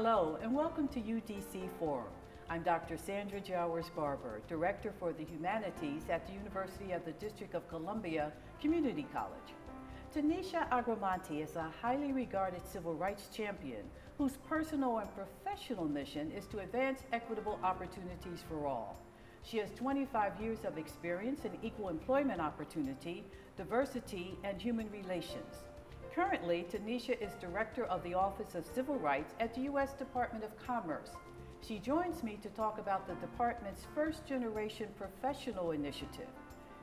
Hello and welcome to UDC Forum. I'm Dr. Sandra Jowers-Barber, Director for the Humanities at the University of the District of Columbia Community College. Tanisha Agramonte is a highly regarded civil rights champion whose personal and professional mission is to advance equitable opportunities for all. She has 25 years of experience in equal employment opportunity, diversity, and human relations. Currently, Tanisha is Director of the Office of Civil Rights at the U.S. Department of Commerce. She joins me to talk about the department's First Generation Professional Initiative.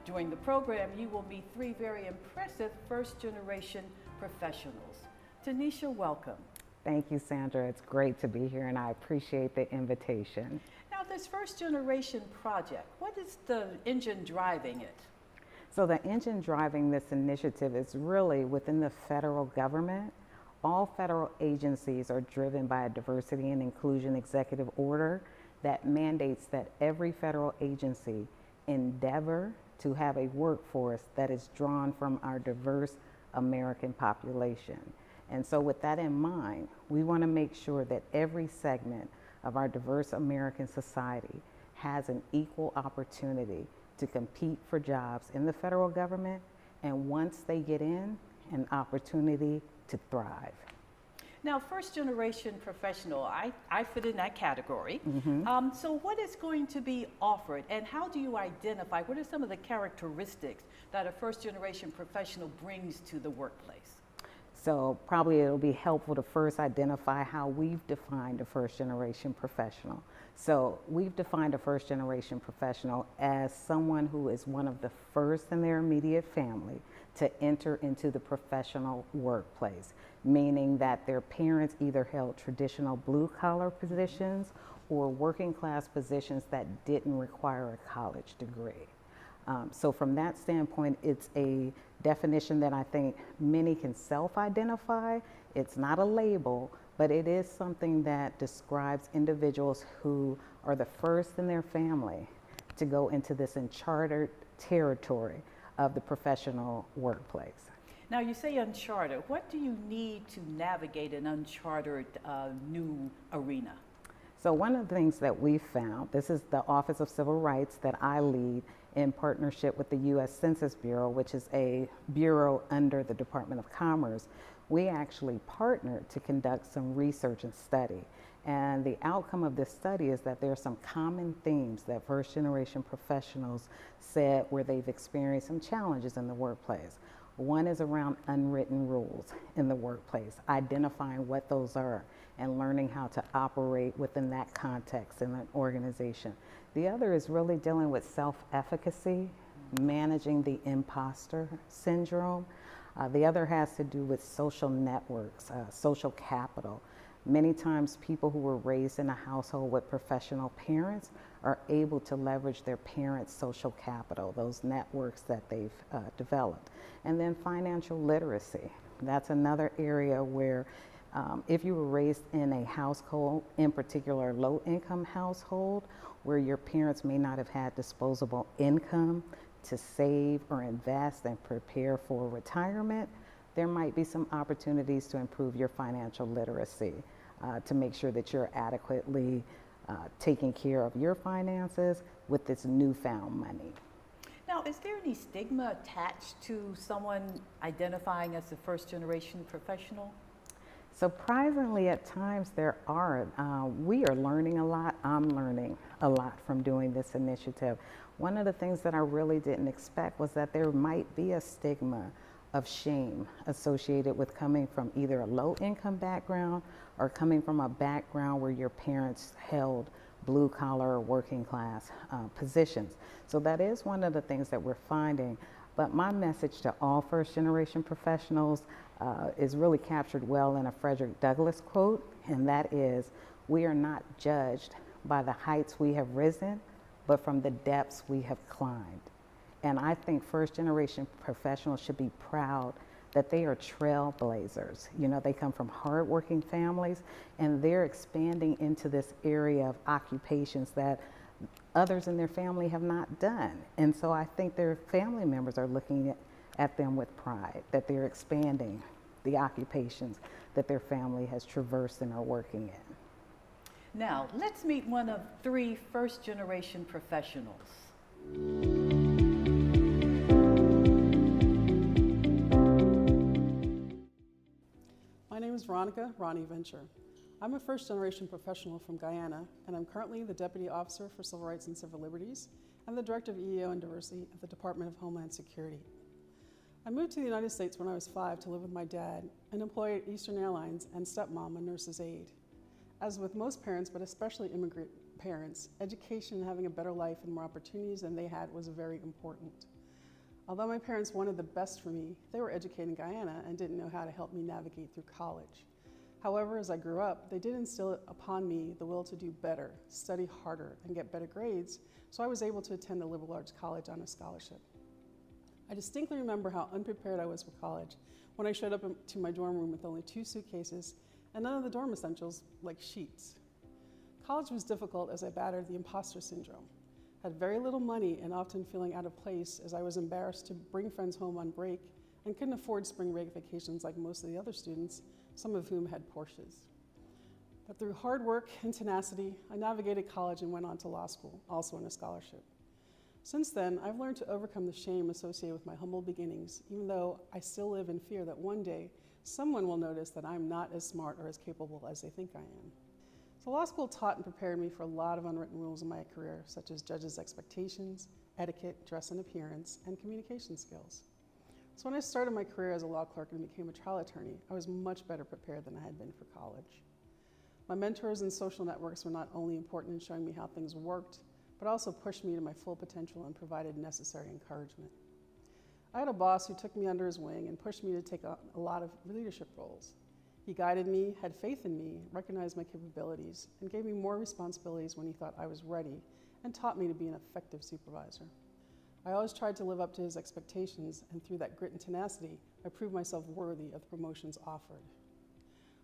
During the program, you will meet three very impressive First Generation professionals. Tanisha, welcome. Thank you, Sandra. It's great to be here, and I appreciate the invitation. Now, this First Generation project, what is the engine driving it? So the engine driving this initiative is really within the federal government. All federal agencies are driven by a diversity and inclusion executive order that mandates that every federal agency endeavor to have a workforce that is drawn from our diverse American population. And so with that in mind, we want to make sure that every segment of our diverse American society has an equal opportunity to compete for jobs in the federal government, and once they get in, an opportunity to thrive. Now, First Generation Professional, I fit in that category. So what is going to be offered, and how do you identify, what are some of the characteristics that a First Generation Professional brings to the workplace? So probably it'll be helpful to first identify how we've defined a First Generation Professional. So we've defined a First Generation Professional as someone who is one of the first in their immediate family to enter into the professional workplace, meaning that their parents either held traditional blue-collar positions or working class positions that didn't require a college degree. So from that standpoint, it's a definition that I think many can self-identify. It's not a label, but it is something that describes individuals who are the first in their family to go into this uncharted territory of the professional workplace. Now, you say uncharted. What do you need to navigate an uncharted new arena? So one of the things that we found, this is the Office of Civil Rights that I lead in partnership with the U.S. Census Bureau, which is a bureau under the Department of Commerce. We actually partnered to conduct some research and study. And the outcome of this study is that there are some common themes that First Generation Professionals said where they've experienced some challenges in the workplace. One is around unwritten rules in the workplace, identifying what those are and learning how to operate within that context in an organization. The other is really dealing with self-efficacy, managing the imposter syndrome. The other has to do with social networks, social capital. Many times people who were raised in a household with professional parents are able to leverage their parents' social capital, those networks that they've developed. And then financial literacy. That's another area where if you were raised in a household, in particular low-income household, where your parents may not have had disposable income to save or invest and prepare for retirement, there might be some opportunities to improve your financial literacy to make sure that you're adequately taking care of your finances with this newfound money. Now, is there any stigma attached to someone identifying as a First Generation Professional? Surprisingly, at times there are. We are learning a lot. I'm learning a lot from doing this initiative. One of the things that I really didn't expect was that there might be a stigma of shame associated with coming from either a low-income background or coming from a background where your parents held blue-collar or working-class positions. So that is one of the things that we're finding. But my message to all First-Generation Professionals is really captured well in a Frederick Douglass quote, and that is, we are not judged by the heights we have risen, but from the depths we have climbed. And I think First Generation Professionals should be proud that they are trailblazers. You know, they come from hardworking families, and they're expanding into this area of occupations that others in their family have not done. And so I think their family members are looking at them with pride, that they're expanding the occupations that their family has traversed and are working in. Now, let's meet one of 3 first-generation professionals. My name is Veronica Ronnie Venture. I'm a first-generation professional from Guyana, and I'm currently the Deputy Officer for Civil Rights and Civil Liberties and the Director of EEO and Diversity at the Department of Homeland Security. I moved to the United States when I was 5 to live with my dad, an employee at Eastern Airlines, and stepmom, a nurse's aide. As with most parents, but especially immigrant parents, education and having a better life and more opportunities than they had was very important. Although my parents wanted the best for me, they were educated in Guyana and didn't know how to help me navigate through college. However, as I grew up, they did instill upon me the will to do better, study harder, and get better grades, so I was able to attend a liberal arts college on a scholarship. I distinctly remember how unprepared I was for college when I showed up to my dorm room with only 2 suitcases and none of the dorm essentials like sheets. College was difficult as I battered the imposter syndrome, had very little money and often feeling out of place as I was embarrassed to bring friends home on break and couldn't afford spring break vacations like most of the other students, some of whom had Porsches. But through hard work and tenacity, I navigated college and went on to law school, also on a scholarship. Since then, I've learned to overcome the shame associated with my humble beginnings, even though I still live in fear that one day someone will notice that I'm not as smart or as capable as they think I am. So law school taught and prepared me for a lot of unwritten rules in my career, such as judges' expectations, etiquette, dress and appearance, and communication skills. So when I started my career as a law clerk and became a trial attorney, I was much better prepared than I had been for college. My mentors and social networks were not only important in showing me how things worked, but also pushed me to my full potential and provided necessary encouragement. I had a boss who took me under his wing and pushed me to take on a lot of leadership roles. He guided me, had faith in me, recognized my capabilities, and gave me more responsibilities when he thought I was ready, and taught me to be an effective supervisor. I always tried to live up to his expectations, and through that grit and tenacity, I proved myself worthy of the promotions offered.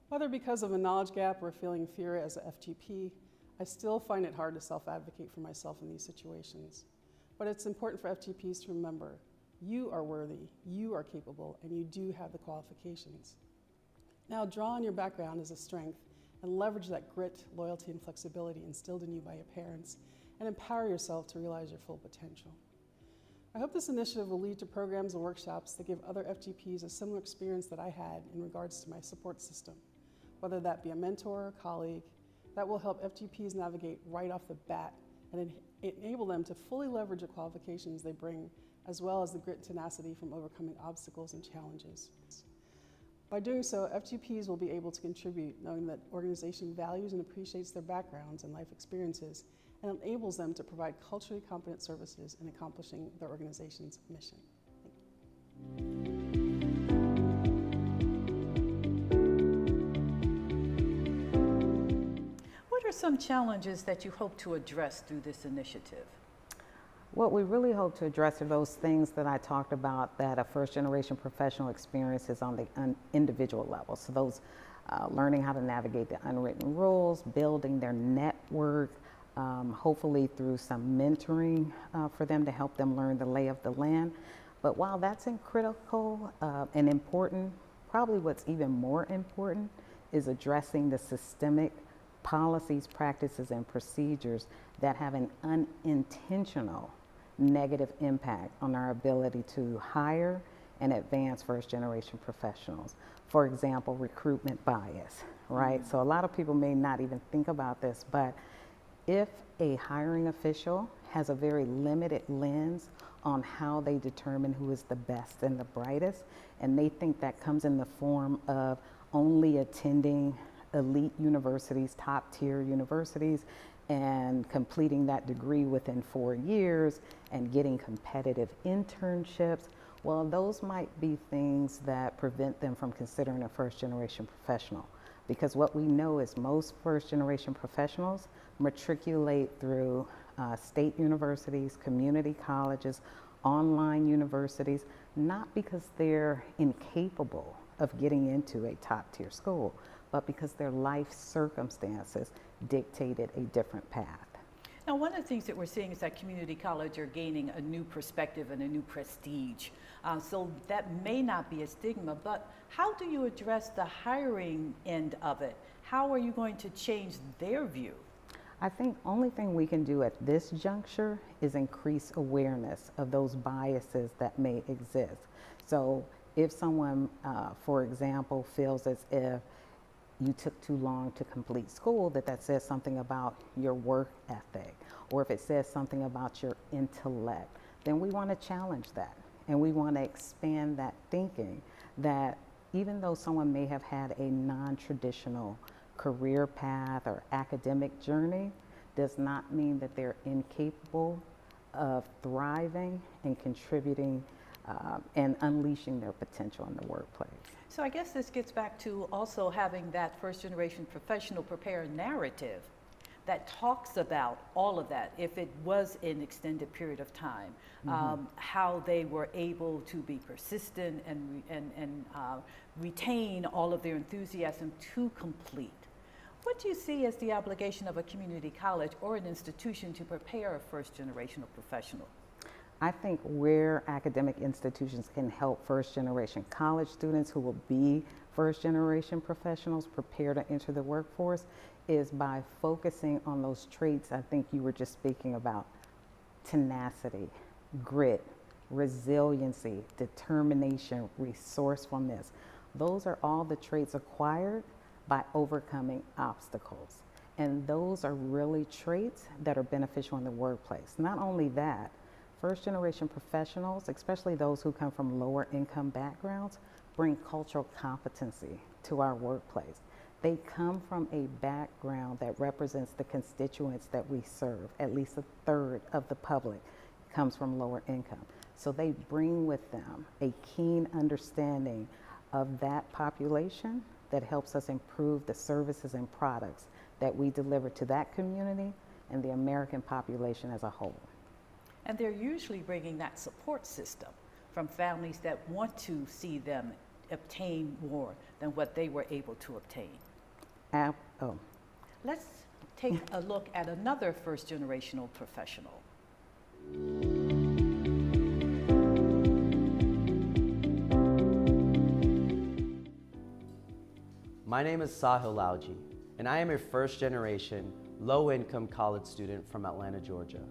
Whether because of a knowledge gap or feeling inferior as a FGP, I still find it hard to self-advocate for myself in these situations. But it's important for FGPs to remember, you are worthy, you are capable, and you do have the qualifications. Now draw on your background as a strength and leverage that grit, loyalty, and flexibility instilled in you by your parents, and empower yourself to realize your full potential. I hope this initiative will lead to programs and workshops that give other FGPs a similar experience that I had in regards to my support system, whether that be a mentor or colleague, that will help FGPs navigate right off the bat and enable them to fully leverage the qualifications they bring, as well as the grit and tenacity from overcoming obstacles and challenges. By doing so, FGPs will be able to contribute knowing that organization values and appreciates their backgrounds and life experiences and enables them to provide culturally competent services in accomplishing their organization's mission. Thank you. What are some challenges that you hope to address through this initiative? What we really hope to address are those things that I talked about that a first-generation professional experiences on the individual level. So those learning how to navigate the unwritten rules, building their network, hopefully through some mentoring for them to help them learn the lay of the land. But while that's critical and important, probably what's even more important is addressing the systemic policies, practices, and procedures that have an unintentional negative impact on our ability to hire and advance first-generation professionals. For example, recruitment bias, right? Mm-hmm. So a lot of people may not even think about this, but if a hiring official has a very limited lens on how they determine who is the best and the brightest, and they think that comes in the form of only attending elite universities, top-tier universities, and completing that degree within 4 years and getting competitive internships, well, those might be things that prevent them from considering a first-generation professional. Because what we know is most first-generation professionals matriculate through state universities, community colleges, online universities, not because they're incapable of getting into a top-tier school, but because their life circumstances dictated a different path. Now, one of the things that we're seeing is that community college are gaining a new perspective and a new prestige. So that may not be a stigma, but how do you address the hiring end of it? How are you going to change their view? I think only thing we can do at this juncture is increase awareness of those biases that may exist. So if someone, for example, feels as if you took too long to complete school, that says something about your work ethic, or if it says something about your intellect, then we want to challenge that. And we want to expand that thinking that even though someone may have had a non-traditional career path or academic journey, does not mean that they're incapable of thriving and contributing and unleashing their potential in the workplace. So I guess this gets back to also having that first generation professional prepare a narrative that talks about all of that, if it was an extended period of time, how they were able to be persistent and retain all of their enthusiasm to complete. What do you see as the obligation of a community college or an institution to prepare a first generational professional? I think where academic institutions can help first generation college students who will be first generation professionals prepare to enter the workforce is by focusing on those traits I think you were just speaking about: tenacity, grit, resiliency, determination, resourcefulness. Those are all the traits acquired by overcoming obstacles. And those are really traits that are beneficial in the workplace. Not only that, first generation professionals, especially those who come from lower income backgrounds, bring cultural competency to our workplace. They come from a background that represents the constituents that we serve. At least a third of the public comes from lower income. So they bring with them a keen understanding of that population that helps us improve the services and products that we deliver to that community and the American population as a whole. And they're usually bringing that support system from families that want to see them obtain more than what they were able to obtain. Let's take a look at another first generational professional. My name is Sahil Lauji, and I am a first-generation, low-income college student from Atlanta, Georgia.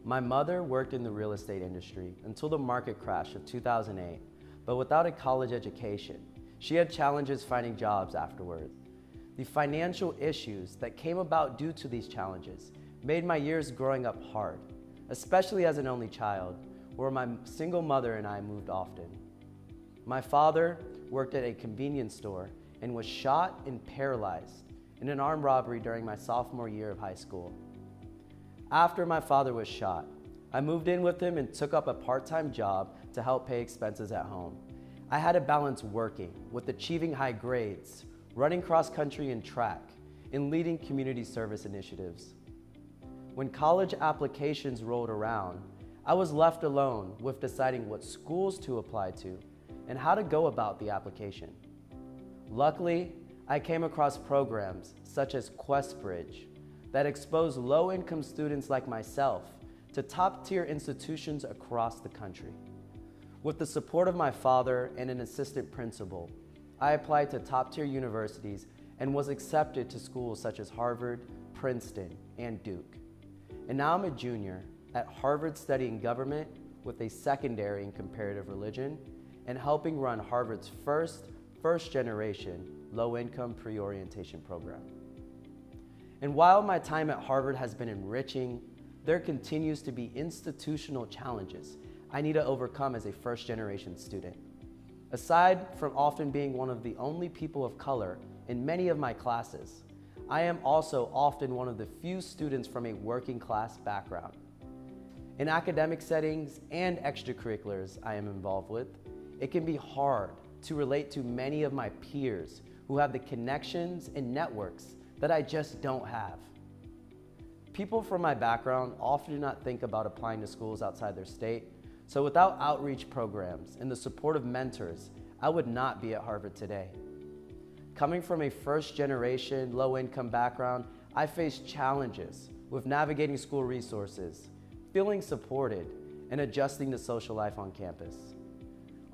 My mother worked in the real estate industry until the market crash of 2008, but without a college education, she had challenges finding jobs afterward. The financial issues that came about due to these challenges made my years growing up hard, especially as an only child, where my single mother and I moved often. My father worked at a convenience store and was shot and paralyzed in an armed robbery during my sophomore year of high school. After my father was shot, I moved in with him and took up a part-time job to help pay expenses at home. I had to balance working with achieving high grades, running cross-country and track, and leading community service initiatives. When college applications rolled around, I was left alone with deciding what schools to apply to and how to go about the application. Luckily, I came across programs such as QuestBridge that expose low-income students like myself to top-tier institutions across the country. With the support of my father and an assistant principal, I applied to top-tier universities and was accepted to schools such as Harvard, Princeton, and Duke. And now I'm a junior at Harvard studying government with a secondary in comparative religion and helping run Harvard's first-generation low-income pre-orientation program. And while my time at Harvard has been enriching, there continues to be institutional challenges I need to overcome as a first-generation student. Aside from often being one of the only people of color in many of my classes, I am also often one of the few students from a working class background. In academic settings and extracurriculars I am involved with, it can be hard to relate to many of my peers who have the connections and networks that I just don't have. People from my background often do not think about applying to schools outside their state, so without outreach programs and the support of mentors, I would not be at Harvard today. Coming from a first-generation, low-income background, I faced challenges with navigating school resources, feeling supported, and adjusting to social life on campus.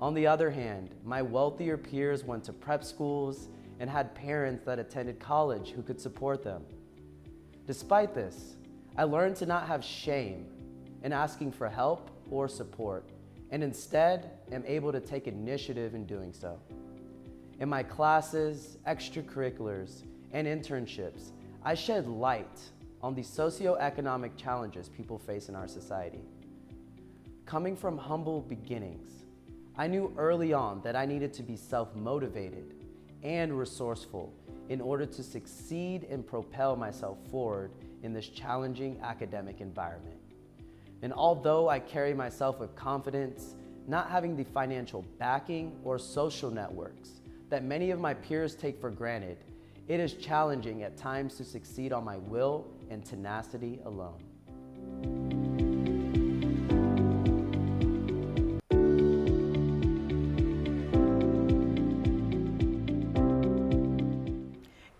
On the other hand, my wealthier peers went to prep schools and had parents that attended college who could support them. Despite this, I learned to not have shame in asking for help or support, and instead am able to take initiative in doing so. In my classes, extracurriculars, and internships, I shed light on the socioeconomic challenges people face in our society. Coming from humble beginnings, I knew early on that I needed to be self-motivated and resourceful in order to succeed and propel myself forward in this challenging academic environment. And although I carry myself with confidence, not having the financial backing or social networks that many of my peers take for granted, it is challenging at times to succeed on my will and tenacity alone.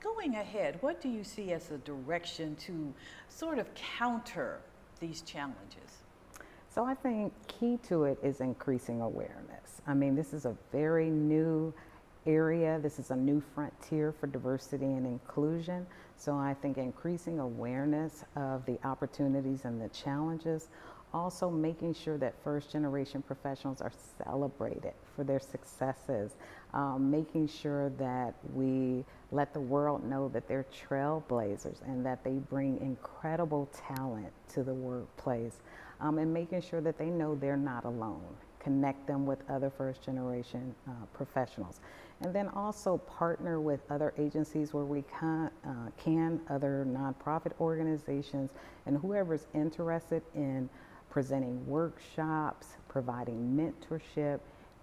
Going ahead, what do you see as a direction to sort of counter these challenges? So I think key to it is increasing awareness. I mean, this is a very new area. This is a new frontier for diversity and inclusion. So I think increasing awareness of the opportunities and the challenges, also making sure that first generation professionals are celebrated for their successes, making sure that we let the world know that they're trailblazers and that they bring incredible talent to the workplace, and making sure that they know they're not alone. Connect them with other first generation professionals. And then also partner with other agencies where we can, other nonprofit organizations, and whoever's interested in presenting workshops, providing mentorship,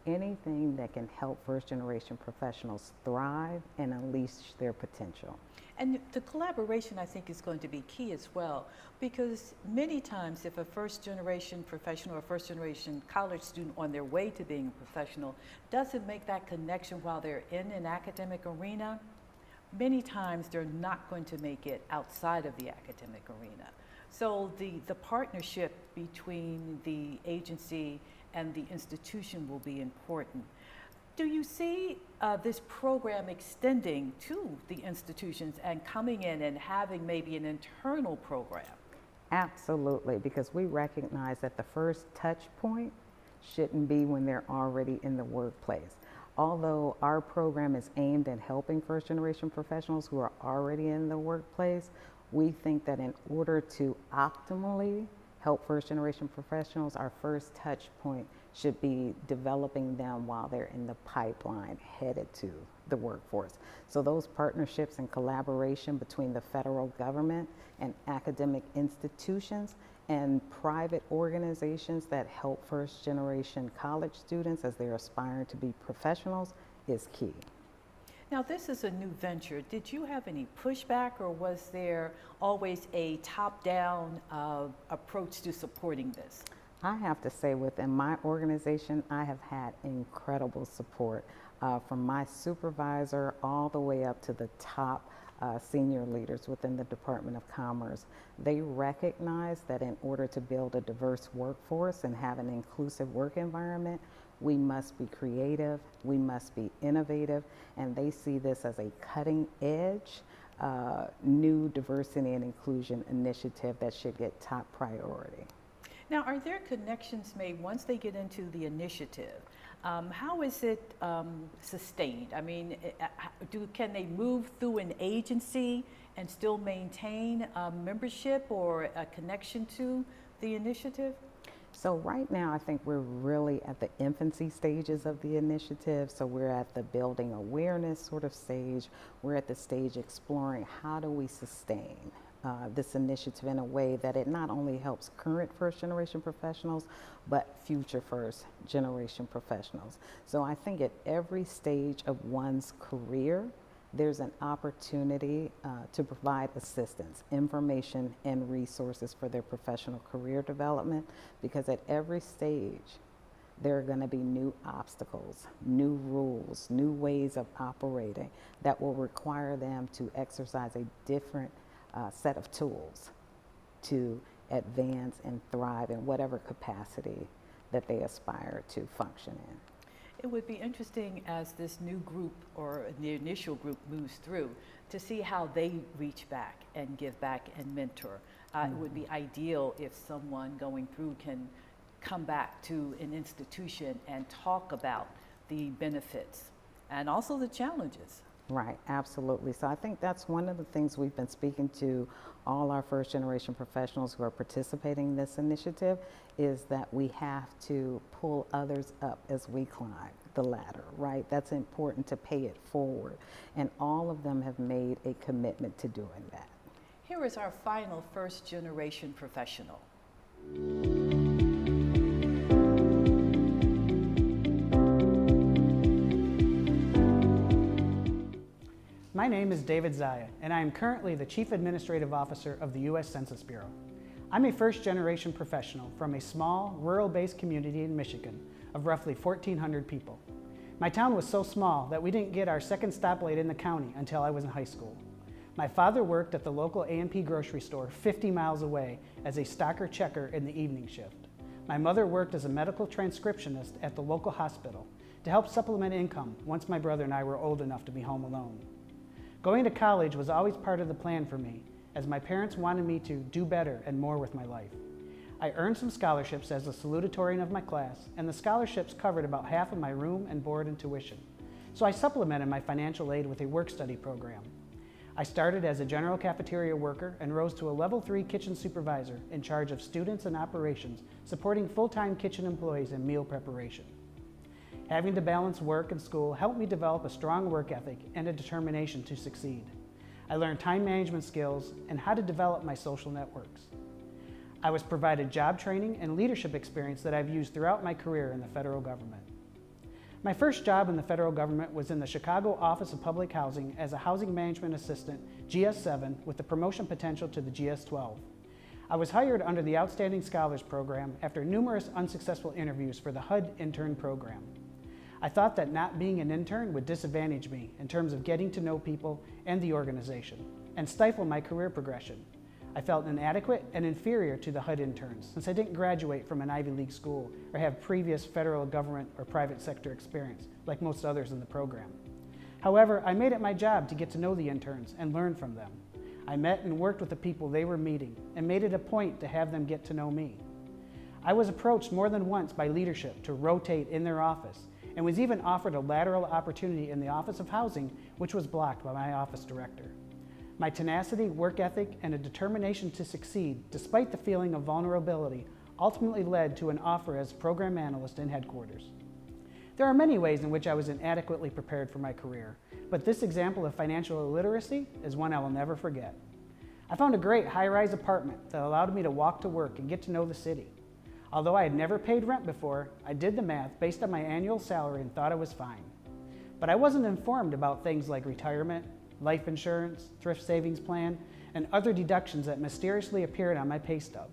anything that can help first generation professionals thrive and unleash their potential. And the collaboration, I think, is going to be key as well, because many times if a first generation professional or first generation college student on their way to being a professional doesn't make that connection while they're in an academic arena, many times they're not going to make it outside of the academic arena. So the partnership between the agency and the institution will be important. Do you see this program extending to the institutions and coming in and having maybe an internal program? Absolutely, because we recognize that the first touch point shouldn't be when they're already in the workplace. Although our program is aimed at helping first generation professionals who are already in the workplace, we think that in order to optimally help first generation professionals, our first touch point should be developing them while they're in the pipeline headed to the workforce. So those partnerships and collaboration between the federal government and academic institutions and private organizations that help first generation college students as they're aspiring to be professionals is key. Now, this is a new venture. Did you have any pushback, or was there always a top-down approach to supporting this? I have to say, within my organization, I have had incredible support from my supervisor all the way up to the top senior leaders within the Department of Commerce. They recognize that in order to build a diverse workforce and have an inclusive work environment, we must be creative, we must be innovative, and they see this as a cutting edge new diversity and inclusion initiative that should get top priority. Now, are there connections made once they get into the initiative? How is it sustained? I mean, can they move through an agency and still maintain membership or a connection to the initiative? So right now, I think we're really at the infancy stages of the initiative. So we're at the building awareness sort of stage. We're at the stage exploring how do we sustain this initiative in a way that it not only helps current first generation professionals, but future first generation professionals. So I think at every stage of one's career, there's an opportunity to provide assistance, information, and resources for their professional career development, because at every stage, there are going to be new obstacles, new rules, new ways of operating that will require them to exercise a different set of tools to advance and thrive in whatever capacity that they aspire to function in. It would be interesting as this new group or the initial group moves through to see how they reach back and give back and mentor. It would be ideal if someone going through can come back to an institution and talk about the benefits and also the challenges. Right, absolutely. So I think that's one of the things we've been speaking to all our first generation professionals who are participating in this initiative is that we have to pull others up as we climb the ladder, right? That's important to pay it forward. And all of them have made a commitment to doing that. Here is our final first generation professional. My name is David Zaya, and I am currently the Chief Administrative Officer of the U.S. Census Bureau. I'm a first-generation professional from a small, rural-based community in Michigan of roughly 1,400 people. My town was so small that we didn't get our second stoplight in the county until I was in high school. My father worked at the local A&P grocery store 50 miles away as a stocker checker in the evening shift. My mother worked as a medical transcriptionist at the local hospital to help supplement income once my brother and I were old enough to be home alone. Going to college was always part of the plan for me, as my parents wanted me to do better and more with my life. I earned some scholarships as the salutatorian of my class, and the scholarships covered about half of my room and board and tuition. So I supplemented my financial aid with a work-study program. I started as a general cafeteria worker and rose to a level 3 kitchen supervisor in charge of students and operations, supporting full-time kitchen employees in meal preparation. Having to balance work and school helped me develop a strong work ethic and a determination to succeed. I learned time management skills and how to develop my social networks. I was provided job training and leadership experience that I've used throughout my career in the federal government. My first job in the federal government was in the Chicago Office of Public Housing as a housing management assistant, GS7, with the promotion potential to the GS12. I was hired under the Outstanding Scholars Program after numerous unsuccessful interviews for the HUD intern program. I thought that not being an intern would disadvantage me in terms of getting to know people and the organization, and stifle my career progression. I felt inadequate and inferior to the HUD interns since I didn't graduate from an Ivy League school or have previous federal government or private sector experience like most others in the program. However, I made it my job to get to know the interns and learn from them. I met and worked with the people they were meeting and made it a point to have them get to know me. I was approached more than once by leadership to rotate in their office and was even offered a lateral opportunity in the Office of Housing, which was blocked by my office director. My tenacity, work ethic, and a determination to succeed, despite the feeling of vulnerability, ultimately led to an offer as program analyst in headquarters. There are many ways in which I was inadequately prepared for my career, but this example of financial illiteracy is one I will never forget. I found a great high-rise apartment that allowed me to walk to work and get to know the city. Although I had never paid rent before, I did the math based on my annual salary and thought I was fine. But I wasn't informed about things like retirement, life insurance, thrift savings plan, and other deductions that mysteriously appeared on my pay stub.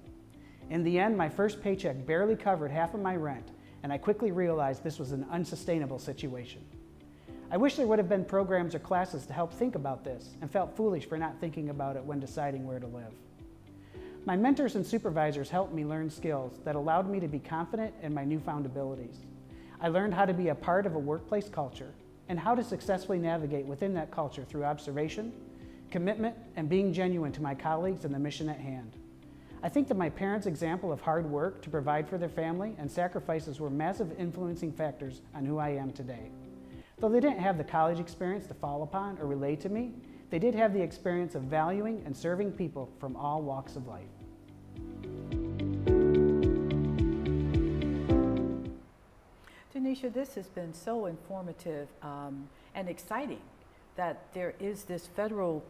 In the end, my first paycheck barely covered half of my rent, and I quickly realized this was an unsustainable situation. I wish there would have been programs or classes to help think about this, and felt foolish for not thinking about it when deciding where to live. My mentors and supervisors helped me learn skills that allowed me to be confident in my newfound abilities. I learned how to be a part of a workplace culture and how to successfully navigate within that culture through observation, commitment, and being genuine to my colleagues and the mission at hand. I think that my parents' example of hard work to provide for their family and sacrifices were massive influencing factors on who I am today. Though they didn't have the college experience to fall upon or relate to me, they did have the experience of valuing and serving people from all walks of life. Tanisha, this has been so informative and exciting that there is this federal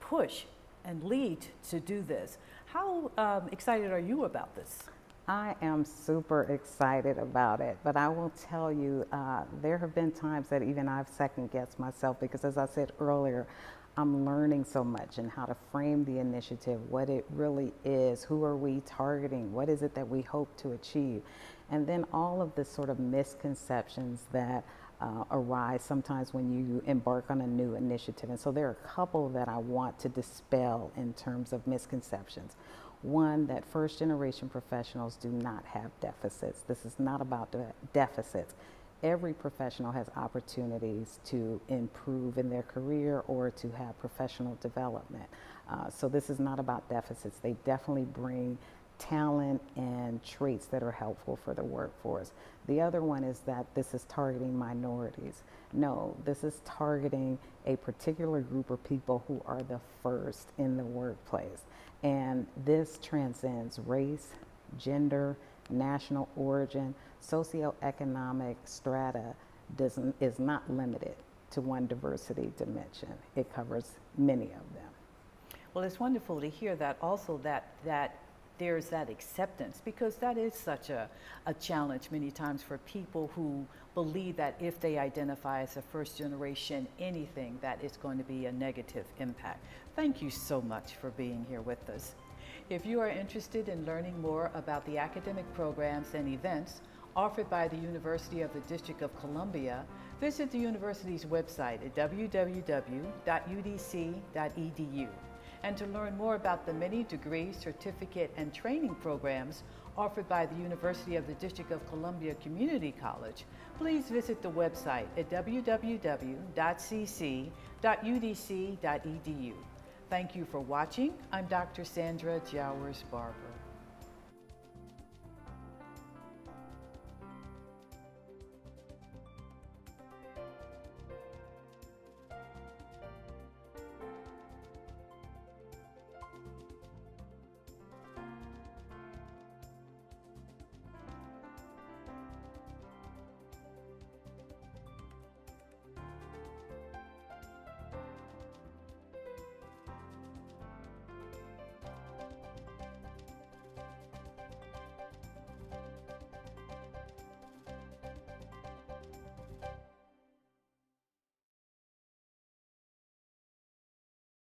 push and lead to do this. How excited are you about this? I am super excited about it, but I will tell you, there have been times that even I've second-guessed myself because, as I said earlier, I'm learning so much and how to frame the initiative, what it really is, who are we targeting, what is it that we hope to achieve, and then all of the sort of misconceptions that arise sometimes when you embark on a new initiative. And so there are a couple that I want to dispel in terms of misconceptions. One, that first generation professionals do not have deficits. This is not about deficits. every professional has opportunities to improve in their career or to have professional development. So this is not about deficits. They definitely bring talent and traits that are helpful for the workforce. The other one is that this is targeting minorities. No, this is targeting a particular group of people who are the first in the workplace. And this transcends race, gender, national origin, socioeconomic strata is not limited to one diversity dimension. It covers many of them. Well, it's wonderful to hear that also that there's that acceptance, because that is such a challenge many times for people who believe that if they identify as a first generation anything, that it's going to be a negative impact. Thank you so much for being here with us. If you are interested in learning more about the academic programs and events offered by the University of the District of Columbia, visit the university's website at www.udc.edu. And to learn more about the many degree, certificate, and training programs offered by the University of the District of Columbia Community College, please visit the website at www.cc.udc.edu. Thank you for watching. I'm Dr. Sandra Jowers Barber.